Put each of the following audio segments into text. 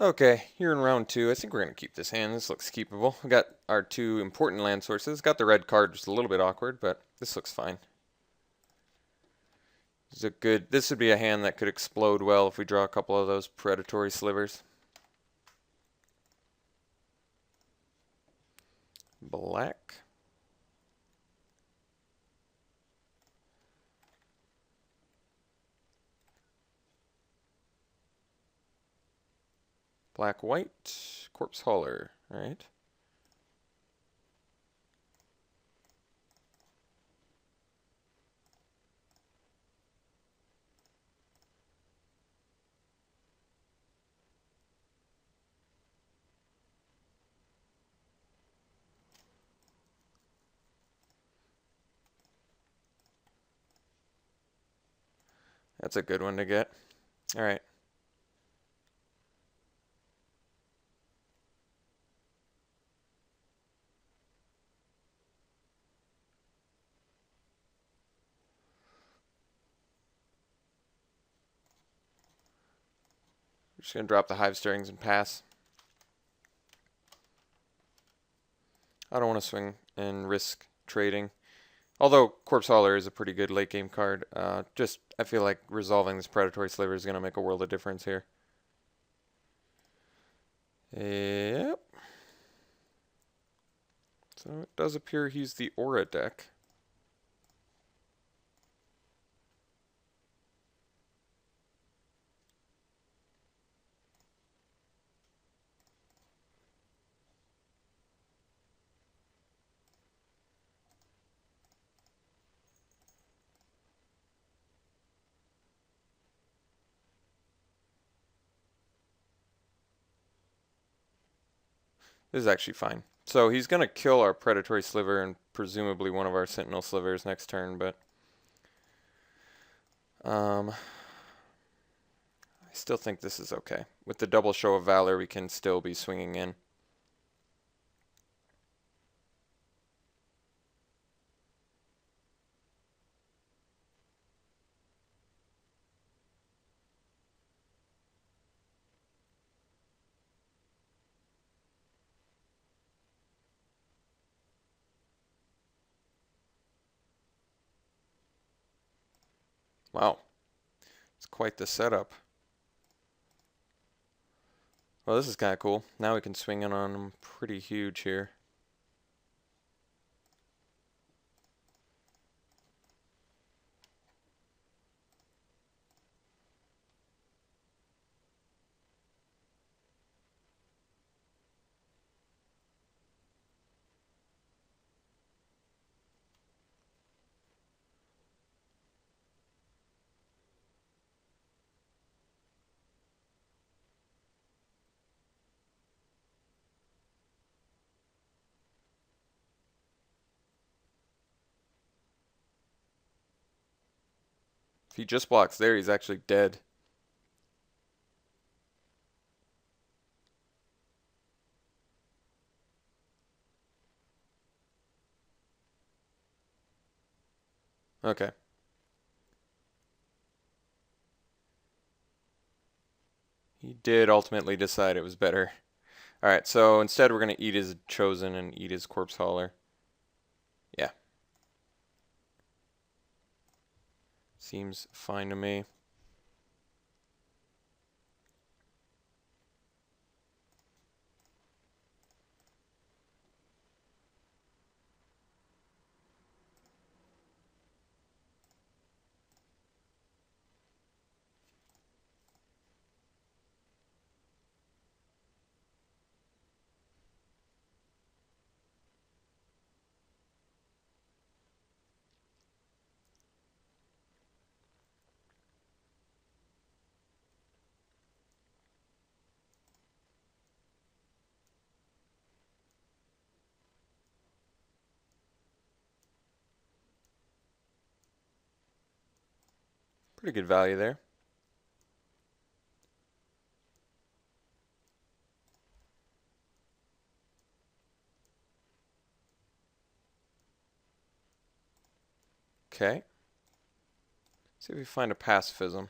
Okay, here in round two, I think we're going to keep this hand. This looks keepable. We got our two important land sources. Got the red card, just a little bit awkward, but this looks fine. This would be a hand that could explode well if we draw a couple of those predatory slivers. Black. Black, white, corpse hauler, right? That's a good one to get. All right. We're just going to drop the hive stirrings and pass. I don't want to swing and risk trading. Although Corpse Hauler is a pretty good late game card. I feel like resolving this predatory sliver is going to make a world of difference here. Yep. So it does appear he's the Aura deck. This is actually fine. So he's going to kill our predatory sliver and presumably one of our sentinel slivers next turn, but I still think this is okay. With the double show of valor, we can still be swinging in. Wow. It's quite the setup. Well, this is kind of cool. Now we can swing in on him pretty huge here. If he just blocks there, he's actually dead. Okay. He did ultimately decide it was better. Alright, so instead we're going to eat his chosen and eat his corpse hauler. Yeah. Seems fine to me. Pretty good value there. Okay. See if we find a pacifism.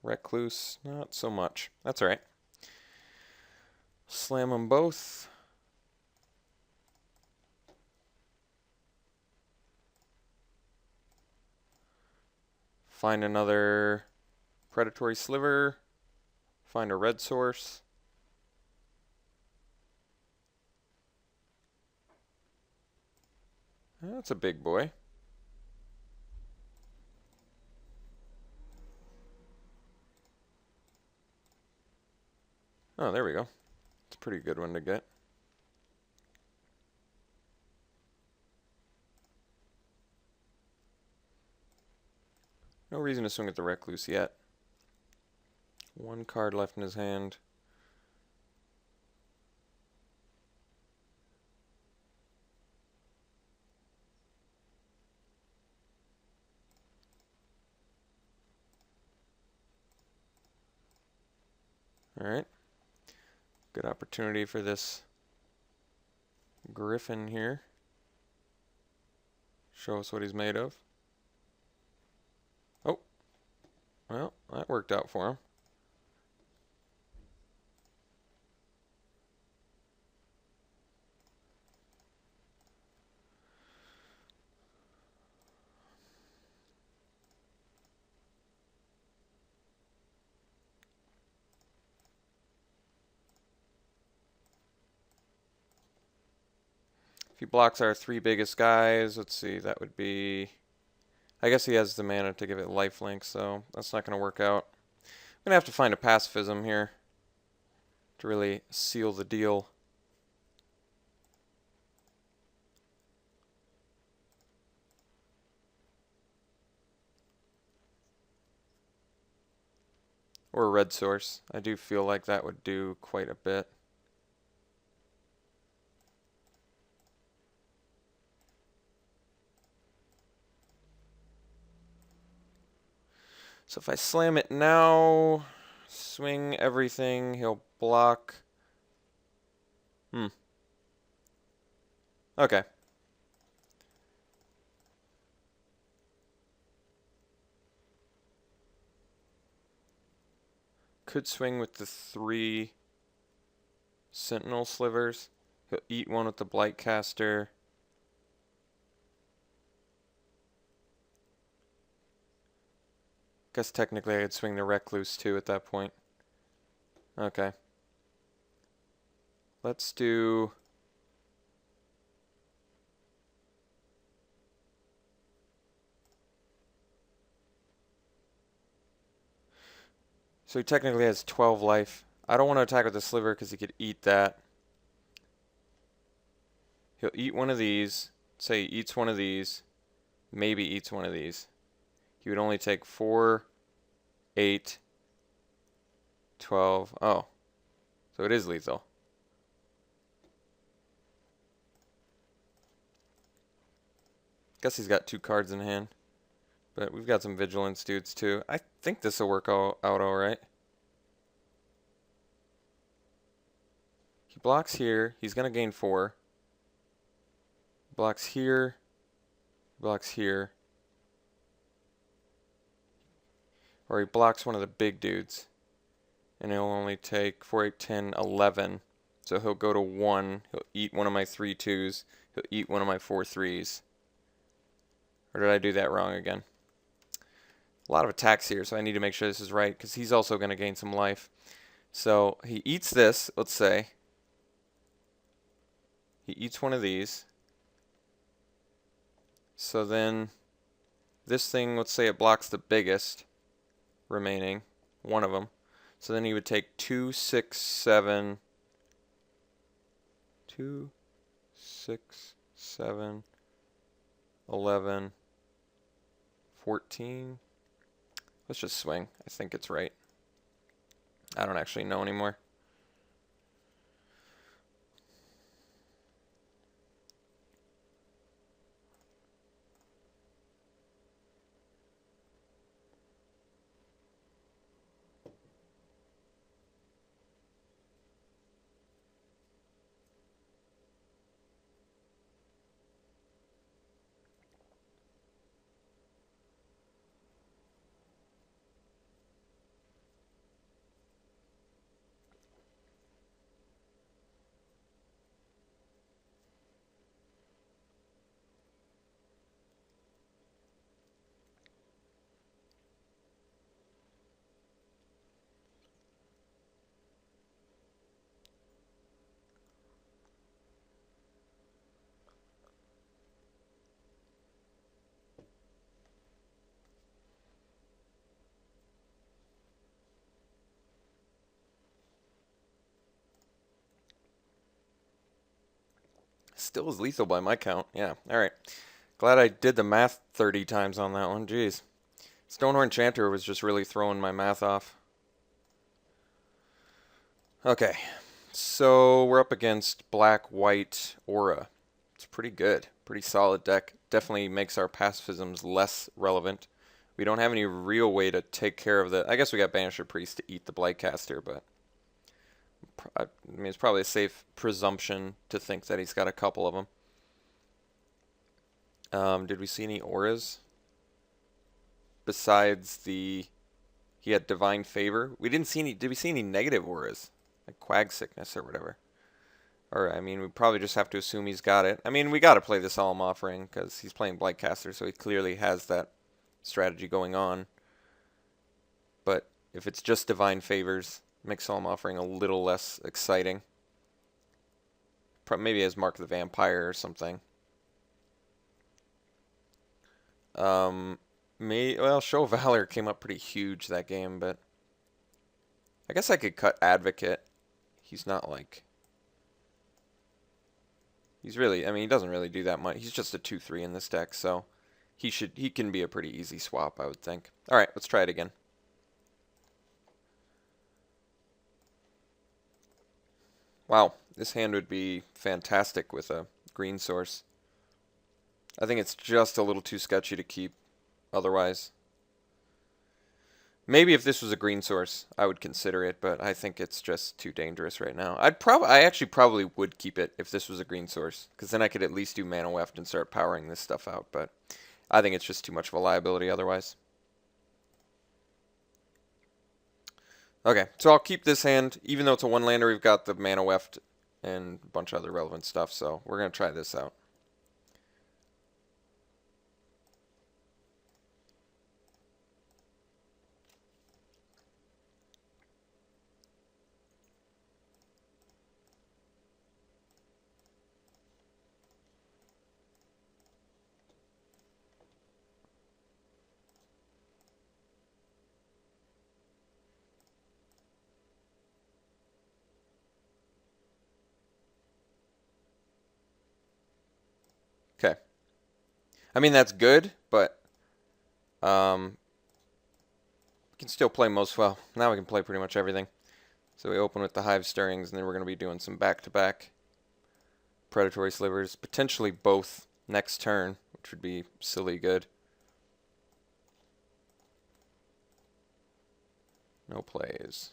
Recluse, not so much. That's alright. Slam them both. Find another predatory sliver. Find a red source. That's a big boy. Oh, there we go. It's a pretty good one to get. No reason to swing at the Recluse yet. One card left in his hand. Alright. Good opportunity for this Griffin here. Show us what he's made of. Oh. Well, that worked out for him. If he blocks our three biggest guys, let's see, that would be... I guess he has the mana to give it lifelink, so that's not going to work out. I'm going to have to find a pacifism here to really seal the deal. Or a red source. I do feel like that would do quite a bit. So if I slam it now, swing everything, he'll block. Okay. Could swing with the 3 Sentinel slivers. He'll eat one with the Blightcaster. Guess technically I could swing the Recluse too at that point. Okay. Let's do... So he technically has 12 life. I don't want to attack with the sliver because he could eat that. He'll eat one of these. Say he eats one of these. Maybe eats one of these. He would only take 4, 8, 12. Oh. So it is lethal. Guess he's got 2 cards in hand. But we've got some vigilance dudes too. I think this will work out alright. He blocks here. He's going to gain 4. Blocks here. Blocks here. Or he blocks one of the big dudes. And he'll only take 4, 8, 10, 11. So he'll go to 1. He'll eat one of my 3 2s. He'll eat one of my 4 3s. Or did I do that wrong again? A lot of attacks here, so I need to make sure this is right, because he's also going to gain some life. So he eats this, let's say. He eats one of these. So then this thing, let's say it blocks the biggest remaining, one of them. So then he would take 2, 6, 7, 2, 6, 7, 11, 14. Let's just swing. I think it's right. I don't actually know anymore. Still is lethal by my count. Yeah, alright. Glad I did the math 30 times on that one. Jeez. Stonehorn Chanter was just really throwing my math off. Okay, so we're up against Black White Aura. It's pretty good. Pretty solid deck. Definitely makes our pacifisms less relevant. We don't have any real way to take care of the... I guess we got Banisher Priest to eat the Blightcaster, but... I mean, it's probably a safe presumption to think that he's got a couple of them. Did we see any auras? Besides the... He had Divine Favor. We didn't see any... Did we see any negative auras? Like Quag Sickness or whatever. Or, I mean, we probably just have to assume he's got it. I mean, we got to play the Solemn Offering because he's playing Blightcaster, so he clearly has that strategy going on. But if it's just Divine Favors, makes Solemn Offering a little less exciting. Maybe as Mark the Vampire or something. Well, Show of Valor came up pretty huge that game, but I guess I could cut Advocate. He's not like... He's really, I mean, he doesn't really do that much. He's just a 2-3 in this deck, so he can be a pretty easy swap, I would think. All right, let's try it again. Wow, this hand would be fantastic with a green source. I think it's just a little too sketchy to keep otherwise. Maybe if this was a green source, I would consider it, but I think it's just too dangerous right now. I actually probably would keep it if this was a green source, because then I could at least do Mana Weft and start powering this stuff out, but I think it's just too much of a liability otherwise. Okay, so I'll keep this hand. Even though it's a one-lander, we've got the Mana Weft and a bunch of other relevant stuff, so we're going to try this out. Okay. I mean, that's good, but we can still play most, well, now we can play pretty much everything. So we open with the Hive Stirrings, and then we're going to be doing some back-to-back Predatory Slivers, potentially both next turn, which would be silly good. No plays.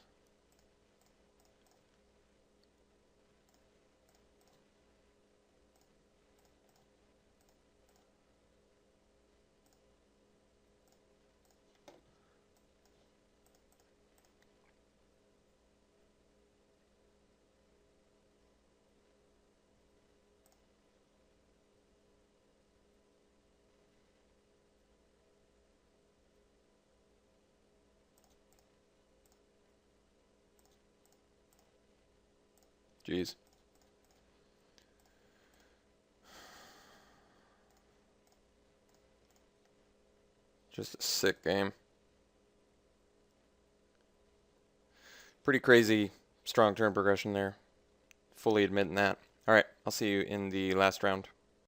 Jeez. Just a sick game. Pretty crazy strong turn progression there. Fully admitting that. Alright, I'll see you in the last round.